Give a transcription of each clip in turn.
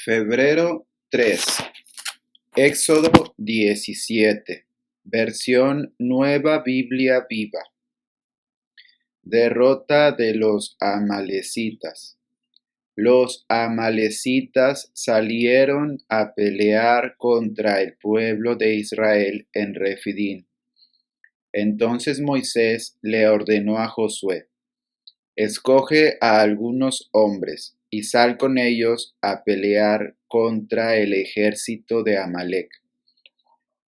Febrero 3. Éxodo 17. Versión Nueva Biblia Viva. Derrota de los amalecitas. Los amalecitas salieron a pelear contra el pueblo de Israel en Refidim. Entonces Moisés le ordenó a Josué: escoge a algunos hombres y sal con ellos a pelear contra el ejército de Amalec.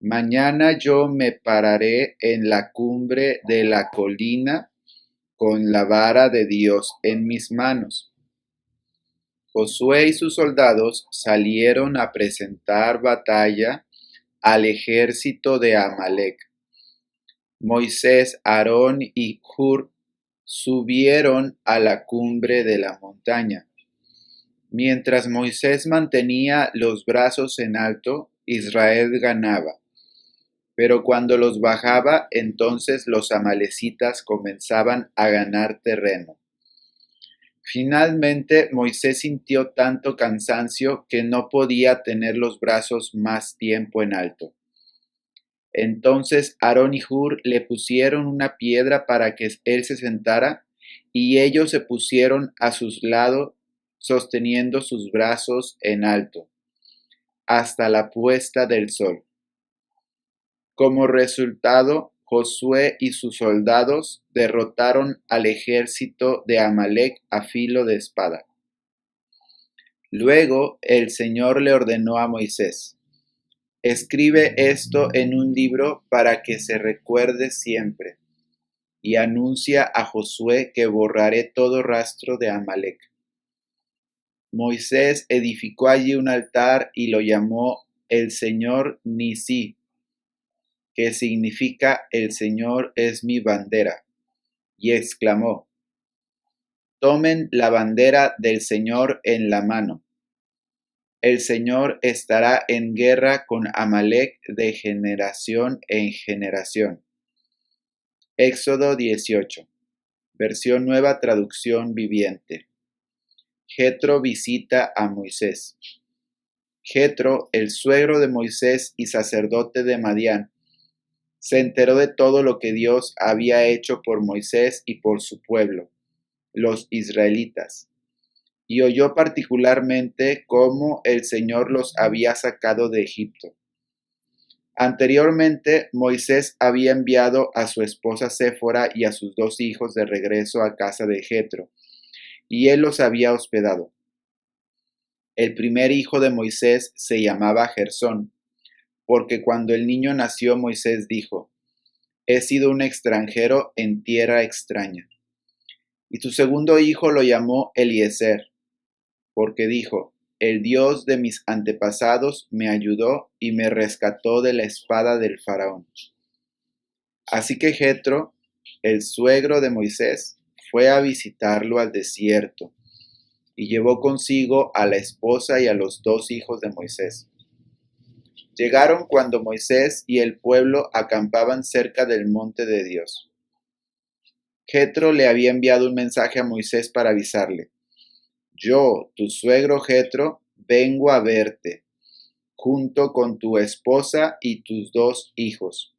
Mañana yo me pararé en la cumbre de la colina con la vara de Dios en mis manos. Josué y sus soldados salieron a presentar batalla al ejército de Amalec. Moisés, Aarón y Hur subieron a la cumbre de la montaña. Mientras Moisés mantenía los brazos en alto, Israel ganaba. Pero cuando los bajaba, entonces los amalecitas comenzaban a ganar terreno. Finalmente, Moisés sintió tanto cansancio que no podía tener los brazos más tiempo en alto. Entonces Aarón y Hur le pusieron una piedra para que él se sentara, y ellos se pusieron a sus lados sosteniendo sus brazos en alto, hasta la puesta del sol. Como resultado, Josué y sus soldados derrotaron al ejército de Amalec a filo de espada. Luego el Señor le ordenó a Moisés: escribe esto en un libro para que se recuerde siempre, y anuncia a Josué que borraré todo rastro de Amalec. Moisés edificó allí un altar y lo llamó El Señor Nisí, que significa El Señor es mi bandera, y exclamó: tomen la bandera del Señor en la mano. El Señor estará en guerra con Amalec de generación en generación. Éxodo 18. Versión Nueva Traducción Viviente. Jetro visita a Moisés. Jetro, el suegro de Moisés y sacerdote de Madián, se enteró de todo lo que Dios había hecho por Moisés y por su pueblo, los israelitas, y oyó particularmente cómo el Señor los había sacado de Egipto. Anteriormente, Moisés había enviado a su esposa Séfora y a sus 2 hijos de regreso a casa de Jetro, y él los había hospedado. El primer hijo de Moisés se llamaba Gersón, porque cuando el niño nació, Moisés dijo: he sido un extranjero en tierra extraña. Y su segundo hijo lo llamó Eliezer, porque dijo: el Dios de mis antepasados me ayudó y me rescató de la espada del faraón. Así que Jetro, el suegro de Moisés, fue a visitarlo al desierto y llevó consigo a la esposa y a los 2 hijos de Moisés. Llegaron cuando Moisés y el pueblo acampaban cerca del monte de Dios. Jetro le había enviado un mensaje a Moisés para avisarle: yo, tu suegro Jetro, vengo a verte, junto con tu esposa y tus 2 hijos.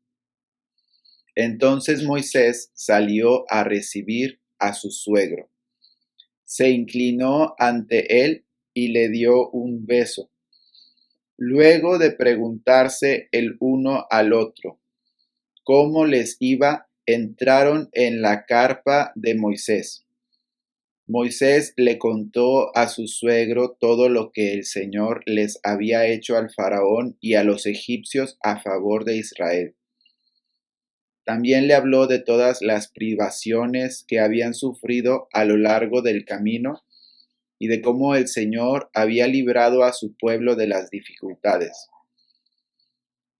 Entonces Moisés salió a recibir a su suegro. Se inclinó ante él y le dio un beso. Luego de preguntarse el uno al otro cómo les iba, entraron en la carpa de Moisés. Moisés le contó a su suegro todo lo que el Señor les había hecho al faraón y a los egipcios a favor de Israel. También le habló de todas las privaciones que habían sufrido a lo largo del camino y de cómo el Señor había librado a su pueblo de las dificultades.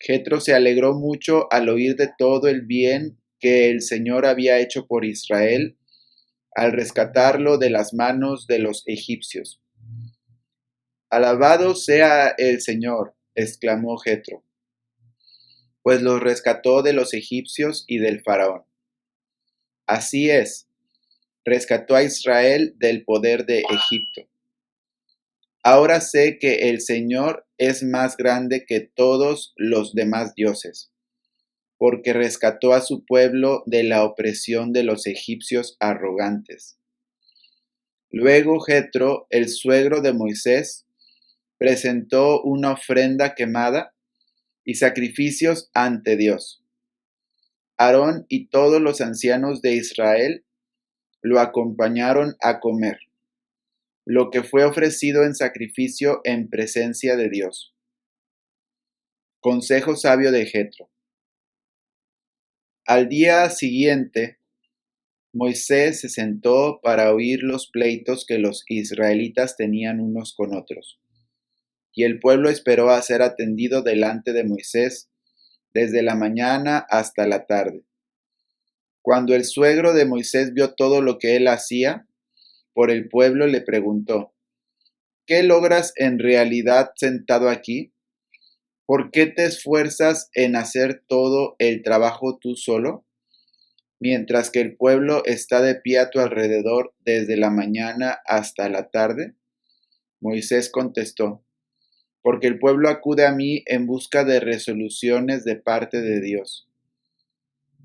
Jetro se alegró mucho al oír de todo el bien que el Señor había hecho por Israel al rescatarlo de las manos de los egipcios. Alabado sea el Señor, exclamó Jetro, pues los rescató de los egipcios y del faraón. Así es, rescató a Israel del poder de Egipto. Ahora sé que el Señor es más grande que todos los demás dioses, porque rescató a su pueblo de la opresión de los egipcios arrogantes. Luego Jetro, el suegro de Moisés, presentó una ofrenda quemada y sacrificios ante Dios. Aarón y todos los ancianos de Israel lo acompañaron a comer, lo que fue ofrecido en sacrificio en presencia de Dios. Consejo sabio de Jetro. Al día siguiente, Moisés se sentó para oír los pleitos que los israelitas tenían unos con otros. Y el pueblo esperó a ser atendido delante de Moisés desde la mañana hasta la tarde. Cuando el suegro de Moisés vio todo lo que él hacía por el pueblo, le preguntó: ¿Qué logras en realidad sentado aquí? ¿Por qué te esfuerzas en hacer todo el trabajo tú solo, mientras que el pueblo está de pie a tu alrededor desde la mañana hasta la tarde? Moisés contestó: porque el pueblo acude a mí en busca de resoluciones de parte de Dios.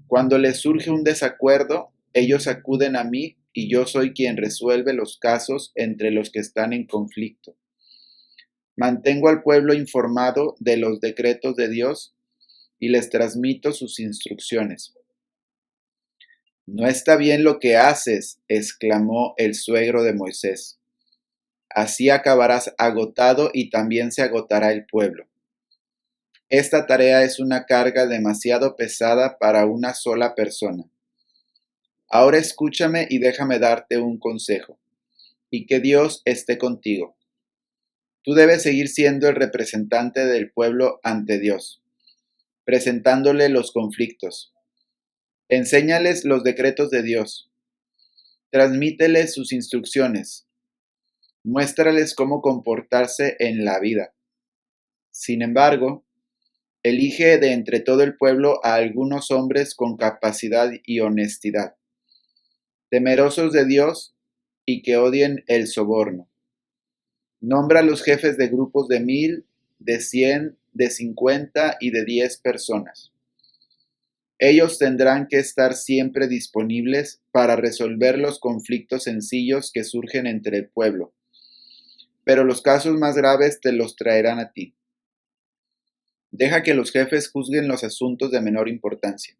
Cuando les surge un desacuerdo, ellos acuden a mí y yo soy quien resuelve los casos entre los que están en conflicto. Mantengo al pueblo informado de los decretos de Dios y les transmito sus instrucciones. No está bien lo que haces, exclamó el suegro de Moisés. Así acabarás agotado y también se agotará el pueblo. Esta tarea es una carga demasiado pesada para una sola persona. Ahora escúchame y déjame darte un consejo, y que Dios esté contigo. Tú debes seguir siendo el representante del pueblo ante Dios, presentándole los conflictos. Enséñales los decretos de Dios. Transmíteles sus instrucciones. Muéstrales cómo comportarse en la vida. Sin embargo, elige de entre todo el pueblo a algunos hombres con capacidad y honestidad, temerosos de Dios y que odien el soborno. Nombra a los jefes de grupos de 1,000, de 100, de 50 y de 10 personas. Ellos tendrán que estar siempre disponibles para resolver los conflictos sencillos que surgen entre el pueblo, pero los casos más graves te los traerán a ti. Deja que los jefes juzguen los asuntos de menor importancia.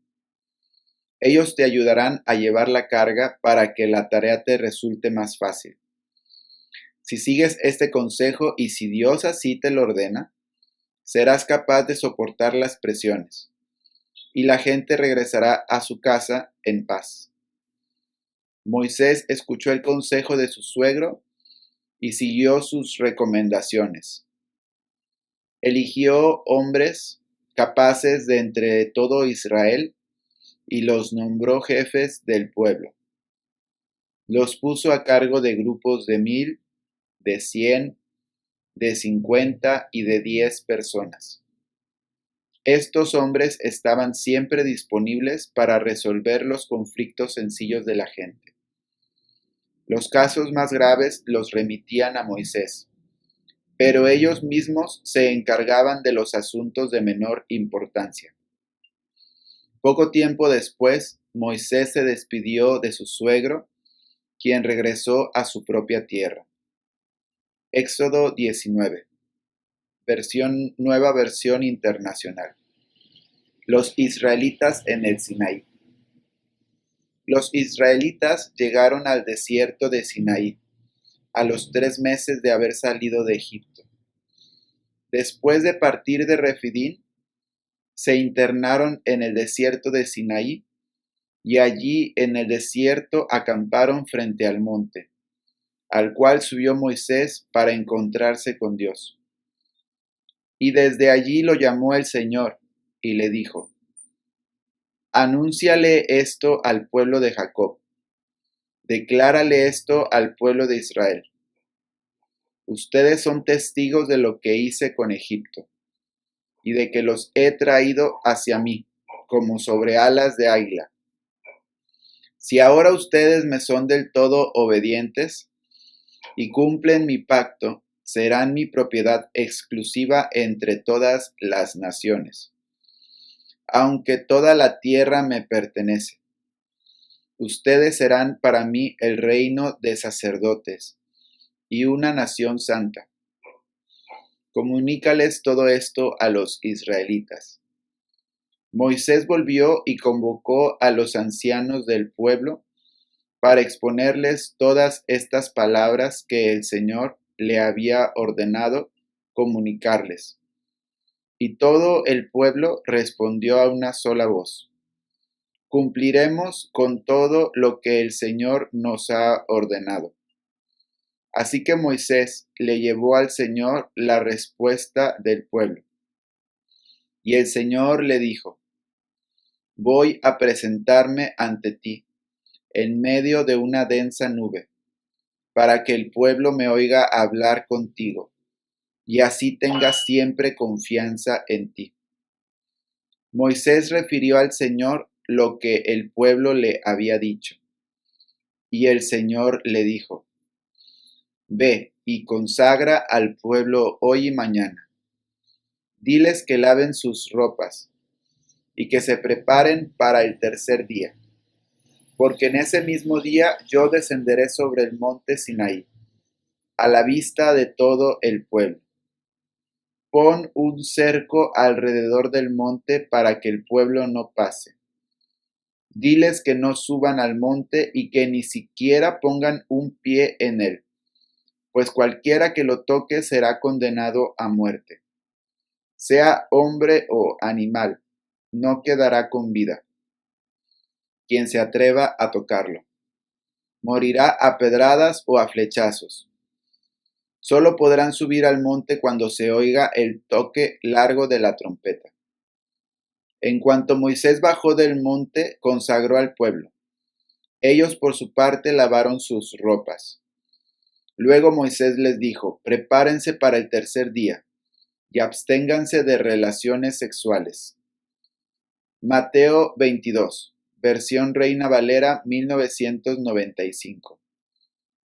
Ellos te ayudarán a llevar la carga para que la tarea te resulte más fácil. Si sigues este consejo y si Dios así te lo ordena, serás capaz de soportar las presiones, y la gente regresará a su casa en paz. Moisés escuchó el consejo de su suegro y siguió sus recomendaciones. Eligió hombres capaces de entre todo Israel y los nombró jefes del pueblo. Los puso a cargo de grupos de 1,000, de 100, de 50 y de 10 personas. Estos hombres estaban siempre disponibles para resolver los conflictos sencillos de la gente. Los casos más graves los remitían a Moisés, pero ellos mismos se encargaban de los asuntos de menor importancia. Poco tiempo después, Moisés se despidió de su suegro, quien regresó a su propia tierra. Éxodo 19, nueva versión internacional. Los israelitas en el Sinaí. Los israelitas llegaron al desierto de Sinaí a los 3 meses de haber salido de Egipto. Después de partir de Refidín, se internaron en el desierto de Sinaí y allí en el desierto acamparon frente al monte, al cual subió Moisés para encontrarse con Dios. Y desde allí lo llamó el Señor y le dijo: Anúnciale esto al pueblo de Jacob, declárale esto al pueblo de Israel. Ustedes son testigos de lo que hice con Egipto y de que los he traído hacia mí como sobre alas de águila. Si ahora ustedes me son del todo obedientes y cumplen mi pacto, serán mi propiedad exclusiva entre todas las naciones, aunque toda la tierra me pertenece. Ustedes serán para mí el reino de sacerdotes y una nación santa. Comunícales todo esto a los israelitas. Moisés volvió y convocó a los ancianos del pueblo para exponerles todas estas palabras que el Señor le había ordenado comunicarles. Y todo el pueblo respondió a una sola voz: cumpliremos con todo lo que el Señor nos ha ordenado. Así que Moisés le llevó al Señor la respuesta del pueblo. Y el Señor le dijo: voy a presentarme ante ti en medio de una densa nube, para que el pueblo me oiga hablar contigo, y así tenga siempre confianza en ti. Moisés refirió al Señor lo que el pueblo le había dicho, y el Señor le dijo: ve y consagra al pueblo hoy y mañana. Diles que laven sus ropas y que se preparen para el tercer día, porque en ese mismo día yo descenderé sobre el monte Sinaí, a la vista de todo el pueblo. Pon un cerco alrededor del monte para que el pueblo no pase. Diles que no suban al monte y que ni siquiera pongan un pie en él, pues cualquiera que lo toque será condenado a muerte. Sea hombre o animal, no quedará con vida quien se atreva a tocarlo. Morirá a pedradas o a flechazos. Solo podrán subir al monte cuando se oiga el toque largo de la trompeta. En cuanto Moisés bajó del monte, consagró al pueblo. Ellos por su parte lavaron sus ropas. Luego Moisés les dijo: prepárense para el tercer día y absténganse de relaciones sexuales. Mateo 22, versión Reina Valera 1995.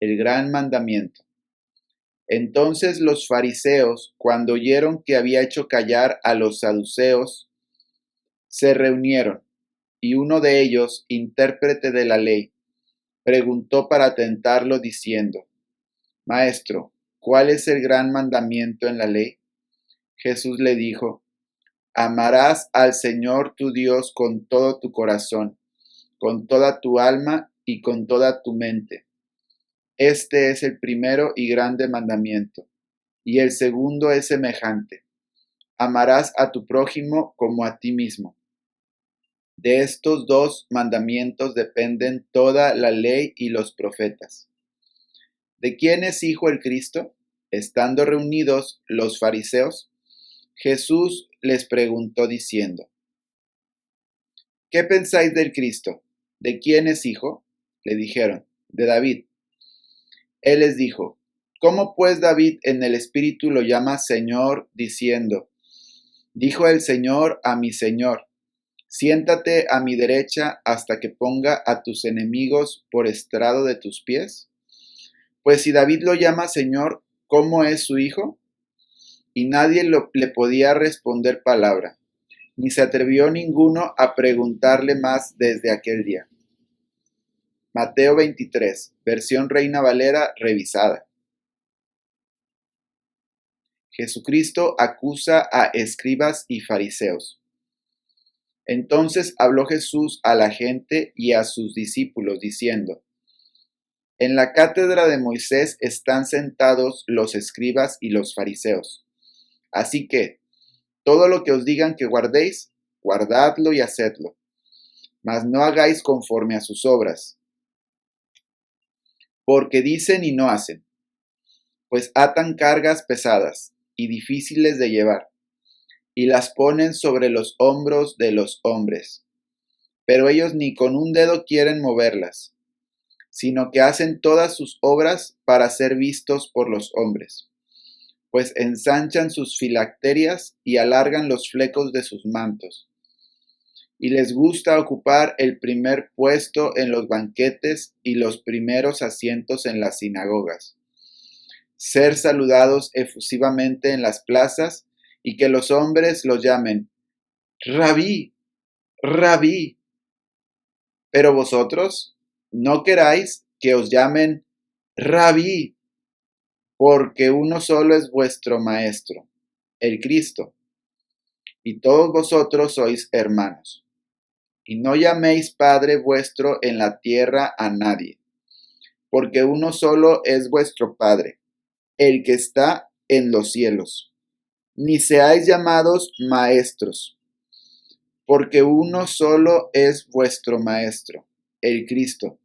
El gran mandamiento. Entonces los fariseos, cuando oyeron que había hecho callar a los saduceos, se reunieron, y uno de ellos, intérprete de la ley, preguntó para tentarlo diciendo: Maestro, ¿cuál es el gran mandamiento en la ley? Jesús le dijo: amarás al Señor tu Dios con todo tu corazón, con toda tu alma y con toda tu mente. Este es el primero y grande mandamiento, y el segundo es semejante: amarás a tu prójimo como a ti mismo. De estos dos mandamientos dependen toda la ley y los profetas. ¿De quién es hijo el Cristo? Estando reunidos los fariseos, Jesús les preguntó diciendo: ¿qué pensáis del Cristo? ¿De quién es hijo? Le dijeron: de David. Él les dijo: ¿cómo pues David en el Espíritu lo llama Señor, diciendo: dijo el Señor a mi Señor, siéntate a mi derecha hasta que ponga a tus enemigos por estrado de tus pies? Pues si David lo llama Señor, ¿cómo es su hijo? Y nadie le podía responder palabra, ni se atrevió ninguno a preguntarle más desde aquel día. Mateo 23, versión Reina Valera revisada. Jesucristo acusa a escribas y fariseos. Entonces habló Jesús a la gente y a sus discípulos, diciendo: en la cátedra de Moisés están sentados los escribas y los fariseos. Así que, todo lo que os digan que guardéis, guardadlo y hacedlo, mas no hagáis conforme a sus obras, porque dicen y no hacen, pues atan cargas pesadas y difíciles de llevar, y las ponen sobre los hombros de los hombres, pero ellos ni con un dedo quieren moverlas, sino que hacen todas sus obras para ser vistos por los hombres, pues ensanchan sus filacterias y alargan los flecos de sus mantos, y les gusta ocupar el primer puesto en los banquetes y los primeros asientos en las sinagogas. ser saludados efusivamente en las plazas y que los hombres los llamen Rabí, Rabí. Pero vosotros no queráis que os llamen Rabí, porque uno solo es vuestro Maestro, el Cristo, y todos vosotros sois hermanos. Y no llaméis Padre vuestro en la tierra a nadie, porque uno solo es vuestro Padre, el que está en los cielos. Ni seáis llamados maestros, porque uno solo es vuestro Maestro, el Cristo.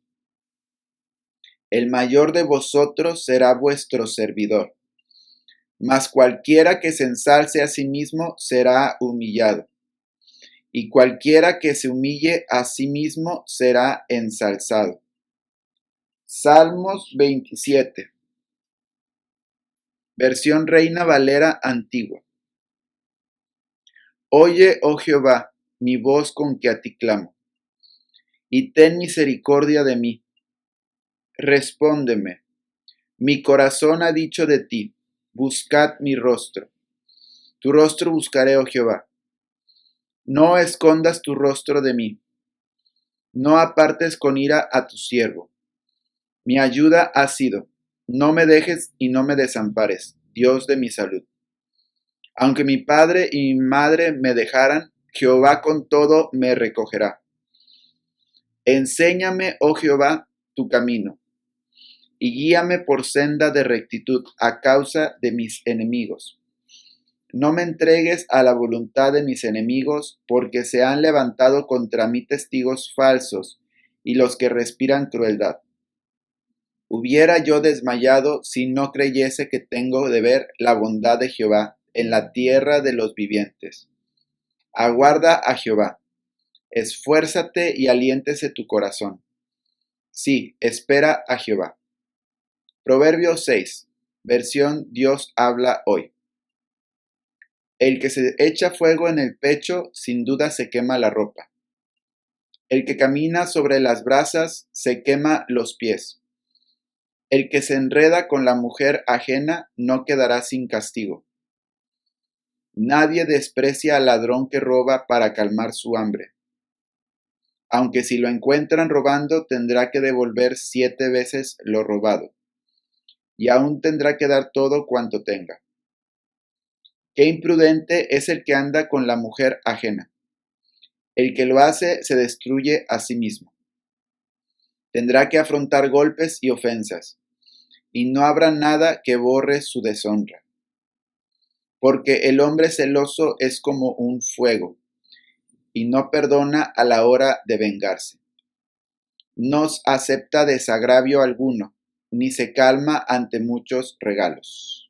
El mayor de vosotros será vuestro servidor, mas cualquiera que se ensalce a sí mismo será humillado, y cualquiera que se humille a sí mismo será ensalzado. Salmos 27, versión Reina Valera antigua. Oye, oh Jehová, mi voz con que a ti clamo, y ten misericordia de mí. Respóndeme. Mi corazón ha dicho de ti, buscad mi rostro. Tu rostro buscaré, oh Jehová. No escondas tu rostro de mí. No apartes con ira a tu siervo. Mi ayuda ha sido, no me dejes y no me desampares, Dios de mi salud. Aunque mi padre y mi madre me dejaran, Jehová con todo me recogerá. Enséñame, oh Jehová, tu camino, y guíame por senda de rectitud a causa de mis enemigos. No me entregues a la voluntad de mis enemigos, porque se han levantado contra mí testigos falsos y los que respiran crueldad. Hubiera yo desmayado si no creyese que tengo de ver la bondad de Jehová en la tierra de los vivientes. Aguarda a Jehová, esfuérzate y aliéntese tu corazón. Sí, espera a Jehová. Proverbios 6, versión Dios habla hoy. El que se echa fuego en el pecho, sin duda se quema la ropa. El que camina sobre las brasas, se quema los pies. El que se enreda con la mujer ajena, no quedará sin castigo. Nadie desprecia al ladrón que roba para calmar su hambre. Aunque si lo encuentran robando, tendrá que devolver 7 veces lo robado, y aún tendrá que dar todo cuanto tenga. Qué imprudente es el que anda con la mujer ajena. El que lo hace se destruye a sí mismo. Tendrá que afrontar golpes y ofensas, y no habrá nada que borre su deshonra. Porque el hombre celoso es como un fuego, y no perdona a la hora de vengarse. No acepta desagravio alguno, ni se calma ante muchos regalos.